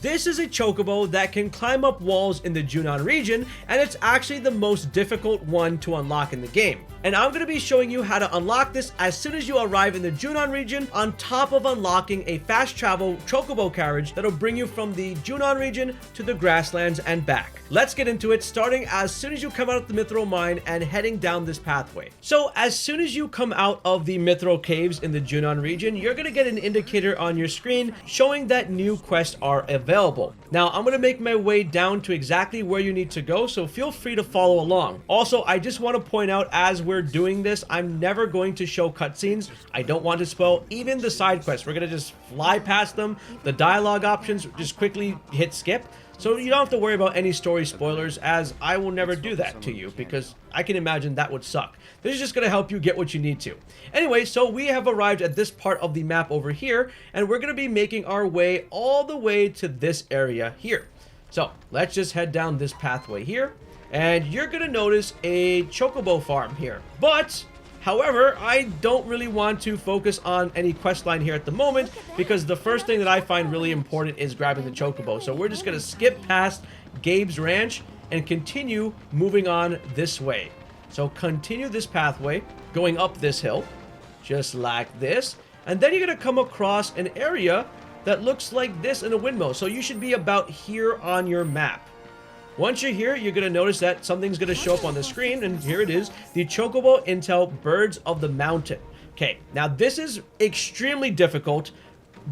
This is a Chocobo that can climb up walls in the Junon region, and it's actually the most difficult one to unlock in the game. And I'm going to be showing you how to unlock this as soon as you arrive in the Junon region, on top of unlocking a fast travel Chocobo Carriage that'll bring you from the Junon region to the grasslands and back. Let's get into it, starting as soon as you come out of the Mithril mine and heading down this pathway. So as soon as you come out of the Mithril caves in the Junon region, you're going to get an indicator on your screen showing that new quests are available. Now I'm going to make my way down to exactly where you need to go, so feel free to follow along. Also, I just want to point out, as we're doing this, I'm never going to show cutscenes. I don't want to spoil even the side quests. We're going to just fly past them. The dialogue options, just quickly hit skip. So you don't have to worry about any story spoilers, as I will never do that to you, because I can imagine that would suck. This is just going to help you get what you need to. Anyway, so we have arrived at this part of the map over here, and we're going to be making our way all the way to this area here. So let's just head down this pathway here, and you're going to notice a Chocobo farm here. But however, I don't really want to focus on any quest line here at the moment, because the first thing that I find really important is grabbing the Chocobo. So we're just going to skip past Gabe's ranch and continue moving on this way. So continue this pathway, going up this hill, just like this. And then you're going to come across an area that looks like this in a windmill. So you should be about here on your map. Once you're here, you're going to notice that something's going to show up on the screen, and here it is, the Chocobo Intel Birds of the Mountain. Okay, now this is extremely difficult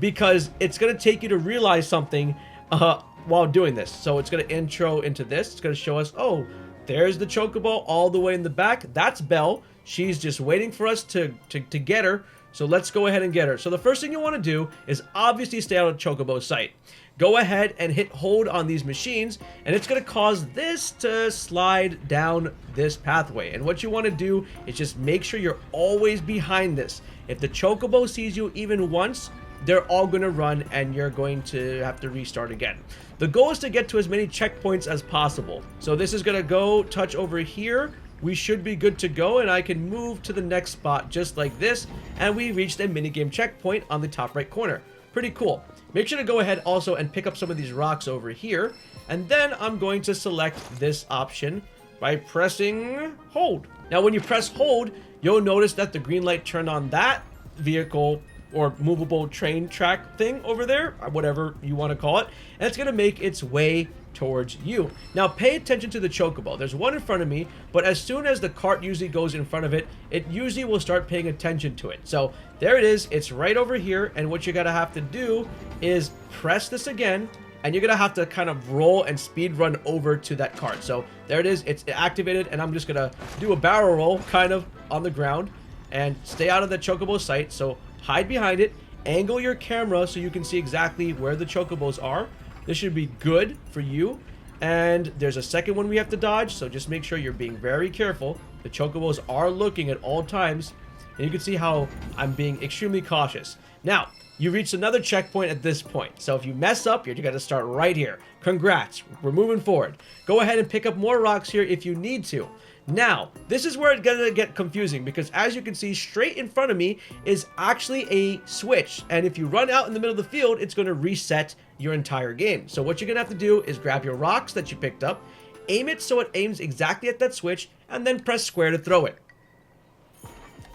because it's going to take you to realize something while doing this. So it's going to intro into this. It's going to show us, oh, there's the Chocobo all the way in the back. That's Belle. She's just waiting for us to get her. So let's go ahead and get her. So the first thing you want to do is obviously stay out of Chocobo's sight. Go ahead and hit hold on these machines, and it's going to cause this to slide down this pathway. And what you want to do is just make sure you're always behind this. If the Chocobo sees you even once, they're all going to run, and you're going to have to restart again. The goal is to get to as many checkpoints as possible. So this is going to go touch over here. We should be good to go, and I can move to the next spot just like this, and we reached a minigame checkpoint on the top right corner. Pretty cool. Make sure to go ahead also and pick up some of these rocks over here, and then I'm going to select this option by pressing hold. Now when you press hold, you'll notice that the green light turned on that vehicle or movable train track thing over there, or whatever you want to call it, and it's going to make its way towards you. Now pay attention to the Chocobo. There's one in front of me, but as soon as the cart usually goes in front of it, it usually will start paying attention to it. So there it is. It's right over here, and what you're going to have to do is press this again, and you're going to have to kind of roll and speed run over to that cart. So there it is. It's activated, and I'm just going to do a barrel roll kind of on the ground and stay out of the Chocobo sight. So hide behind it, angle your camera so you can see exactly where the Chocobos are. This should be good for you. And there's a second one we have to dodge, so just make sure you're being very careful. The Chocobos are looking at all times, and you can see how I'm being extremely cautious. Now, you reached another checkpoint at this point, so if you mess up, you're going to start right here. Congrats, we're moving forward. Go ahead and pick up more rocks here if you need to. Now, this is where it's going to get confusing, because as you can see, straight in front of me is actually a switch, and if you run out in the middle of the field, it's going to reset your entire game. So what you're going to have to do is grab your rocks that you picked up, aim it so it aims exactly at that switch, and then press square to throw it.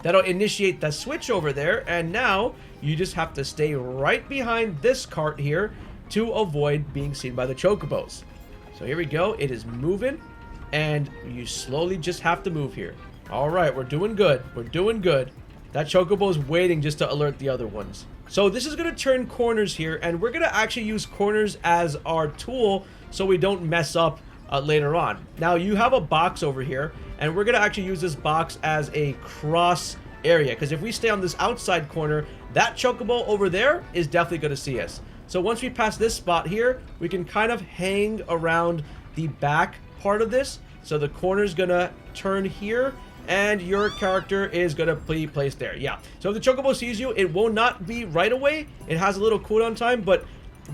That'll initiate the switch over there, and now you just have to stay right behind this cart here to avoid being seen by the Chocobos. So here we go. It is moving, and you slowly just have to move here. All right, we're doing good. We're doing good. That Chocobo is waiting just to alert the other ones. So this is going to turn corners here, and we're going to actually use corners as our tool so we don't mess up later on. Now you have a box over here, and we're going to actually use this box as a cross area, because if we stay on this outside corner, that Chocobo over there is definitely going to see us. So once we pass this spot here, we can kind of hang around the back part of this. So the corner is going to turn here, and your character is going to be placed there. Yeah. So if the Chocobo sees you, it will not be right away. It has a little cooldown time, but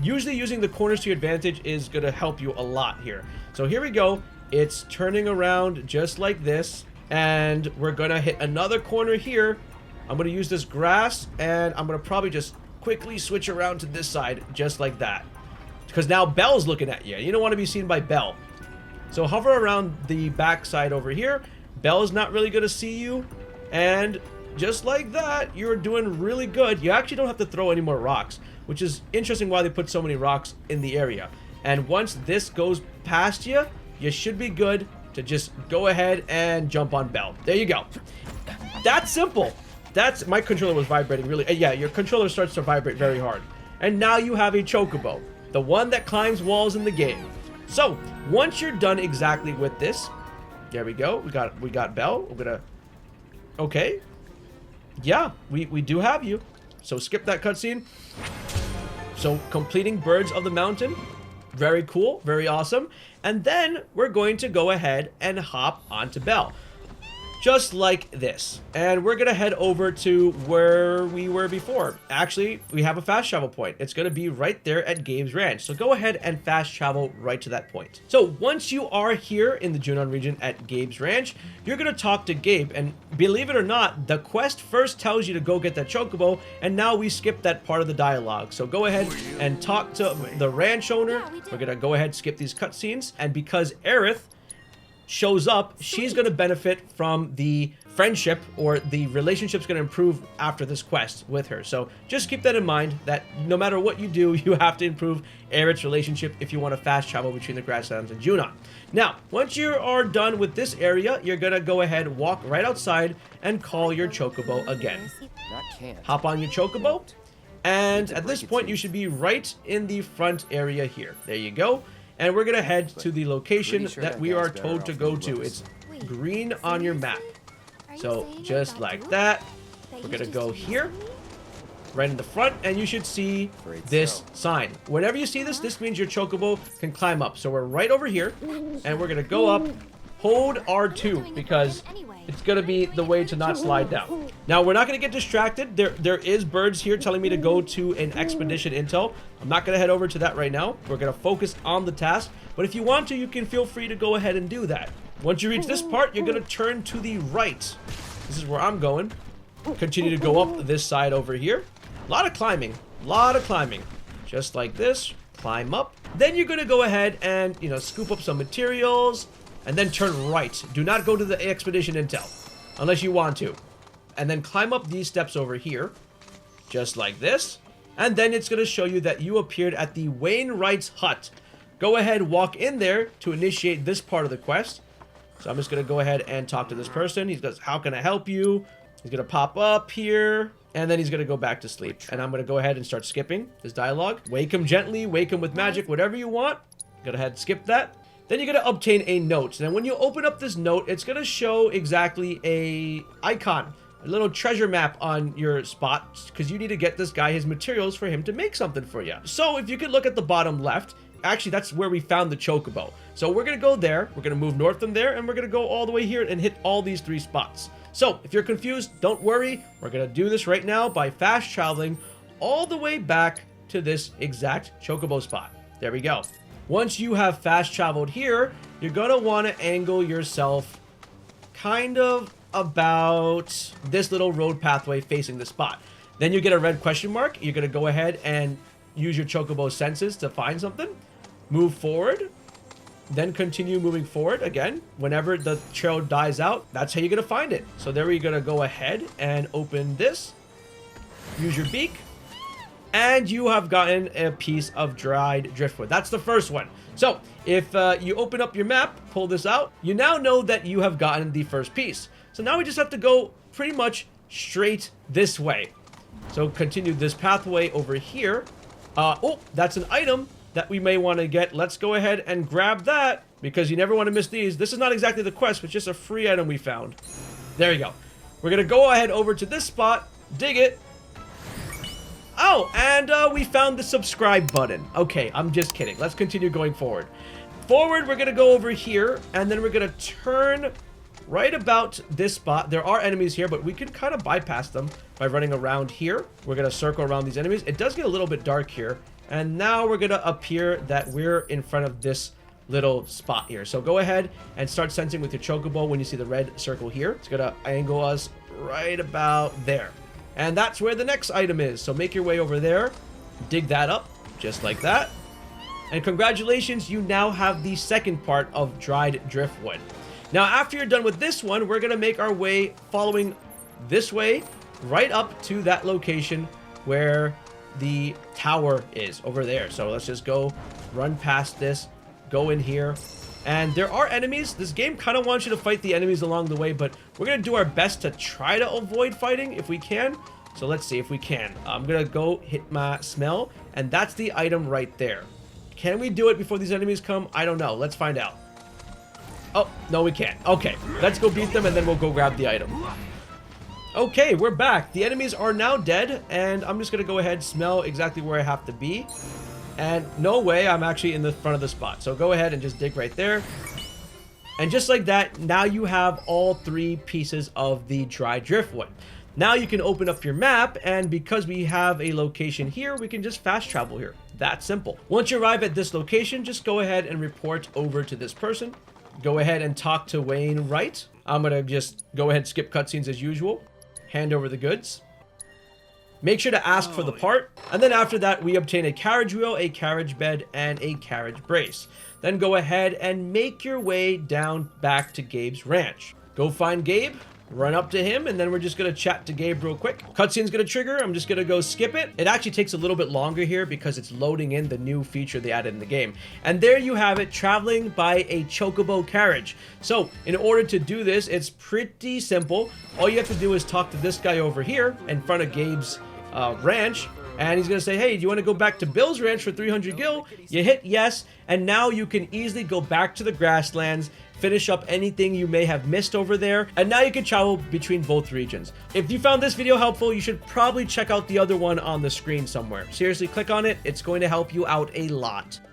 usually using the corners to your advantage is going to help you a lot here. So here we go. It's turning around just like this, and we're going to hit another corner here. I'm going to use this grass, and I'm going to probably just quickly switch around to this side just like that. because now Belle's looking at you. You don't want to be seen by Belle. So hover around the back side over here. Belle's not really going to see you. And just like that, you're doing really good. You actually don't have to throw any more rocks, which is interesting why they put so many rocks in the area. And once this goes past you, you should be good to just go ahead and jump on Belle. There you go. That's simple. That's, my controller was vibrating really. Yeah, your controller starts to vibrate very hard. And now you have a Chocobo, the one that climbs walls in the game. So once you're done exactly with this, there we go. We got Belle. We're gonna. Okay. Yeah, we do have you. So skip that cutscene. So completing Birds of the Mountain. Very cool. Very awesome. And then we're going to go ahead and hop onto Belle. Just like this. And we're going to head over to where we were before. Actually, we have a fast travel point. It's going to be right there at Gabe's Ranch. So go ahead and fast travel right to that point. So once you are here in the Junon region at Gabe's Ranch, you're going to talk to Gabe. And believe it or not, the quest first tells you to go get that Chocobo. And now we skip that part of the dialogue. So go ahead and talk to the ranch owner. We're going to go ahead and skip these cutscenes. And because Aerith shows up, she's going to benefit from the friendship, or the relationship's going to improve after this quest with her. So just keep that in mind, that no matter what you do, you have to improve Aerith's relationship if you want to fast travel between the grasslands and Junon. Now, once you are done with this area, you're going to go ahead, walk right outside, and call your Chocobo again. Hop on your Chocobo, and at this point, you should be right in the front area here. There you go. And we're going to head to the location that we are told to go to. It's green on your map. So just like that, we're going to go here, right in the front, and you should see this sign. Whenever you see this, this means your Chocobo can climb up. So we're right over here, and we're going to go up, hold R2, because it's going to be the way to not slide down. Now, we're not going to get distracted. There is birds here telling me to go to an expedition intel. I'm not going to head over to that right now. We're going to focus on the task. But if you want to, you can feel free to go ahead and do that. Once you reach this part, you're going to turn to the right. This is where I'm going. Continue to go up this side over here. A lot of climbing. A lot of climbing. Just like this. Climb up. Then you're going to go ahead and, scoop up some materials. And then turn right. Do not go to the expedition intel. Unless you want to. And then climb up these steps over here. Just like this. And then it's going to show you that you appeared at the Wainwright's hut. Go ahead, walk in there to initiate this part of the quest. So I'm just going to go ahead and talk to this person. He goes, how can I help you? He's going to pop up here. And then he's going to go back to sleep. And I'm going to go ahead and start skipping his dialogue. Wake him gently, wake him with magic, whatever you want. Go ahead and skip that. Then you're going to obtain a note. And when you open up this note, it's going to show exactly a icon, a little treasure map on your spot, because you need to get this guy his materials for him to make something for you. So if you could look at the bottom left, actually that's where we found the Chocobo. So we're going to go there, we're going to move north from there, and we're going to go all the way here and hit all these 3 spots. So if you're confused, don't worry. We're going to do this right now by fast traveling all the way back to this exact Chocobo spot. There we go. Once you have fast traveled here, you're going to want to angle yourself kind of about this little road pathway facing the spot. Then you get a red question mark. You're going to go ahead and use your Chocobo senses to find something. Move forward. Then continue moving forward again. Whenever the trail dies out, that's how you're going to find it. So there you're going to go ahead and open this. Use your beak. And you have gotten a piece of dried driftwood. That's the first one. So if you open up your map, pull this out, you now know that you have gotten the first piece. So now we just have to go pretty much straight this way. So continue this pathway over here. Oh, that's an item that we may want to get. Let's go ahead and grab that, because you never want to miss these. This is not exactly the quest, but just a free item we found. There you go. We're going to go ahead over to this spot, dig it. Oh, and we found the subscribe button. Okay, I'm just kidding. Let's continue going forward. Forward, we're going to go over here, and then we're going to turn right about this spot. There are enemies here, but we can kind of bypass them by running around here. We're going to circle around these enemies. It does get a little bit dark here. And now we're going to appear that we're in front of this little spot here. So go ahead and start sensing with your Chocobo when you see the red circle here. It's going to angle us right about there. And that's where the next item is. So make your way over there. Dig that up, just like that. And congratulations, you now have the second part of dried driftwood. Now, after you're done with this one, we're going to make our way following this way right up to that location where the tower is over there. So let's just go run past this, go in here. And there are enemies. This game kind of wants you to fight the enemies along the way, but we're going to do our best to try to avoid fighting if we can. So let's see if we can. I'm going to go hit my smell, and that's the item right there. Can we do it before these enemies come? I don't know. Let's find out. Oh, no, we can't. Okay, let's go beat them, and then we'll go grab the item. Okay, we're back. The enemies are now dead, and I'm just going to go ahead and smell exactly where I have to be. And no way, I'm actually in the front of the spot. So go ahead and just dig right there. And just like that, now you have all 3 pieces of the dry driftwood. Now you can open up your map, and because we have a location here, we can just fast travel here. That simple. Once you arrive at this location, just go ahead and report over to this person. Go ahead and talk to Wainwright. I'm going to just go ahead and skip cutscenes as usual. Hand over the goods. Make sure to ask for the part. And then after that, we obtain a carriage wheel, a carriage bed, and a carriage brace. Then go ahead and make your way down back to Gabe's ranch. Go find Gabe, run up to him, and then we're just going to chat to Gabe real quick. Cutscene's going to trigger. I'm just going to go skip it. It actually takes a little bit longer here because it's loading in the new feature they added in the game. And there you have it, traveling by a Chocobo Carriage. So in order to do this, it's pretty simple. All you have to do is talk to this guy over here in front of Gabe's ranch, and he's gonna say, hey, do you want to go back to Bill's ranch for 300 gil? You hit yes, and now you can easily go back to the grasslands, finish up anything you may have missed over there, and now you can travel between both regions. If you found this video helpful, you should probably check out the other one on the screen somewhere. Seriously, click on it. It's going to help you out a lot.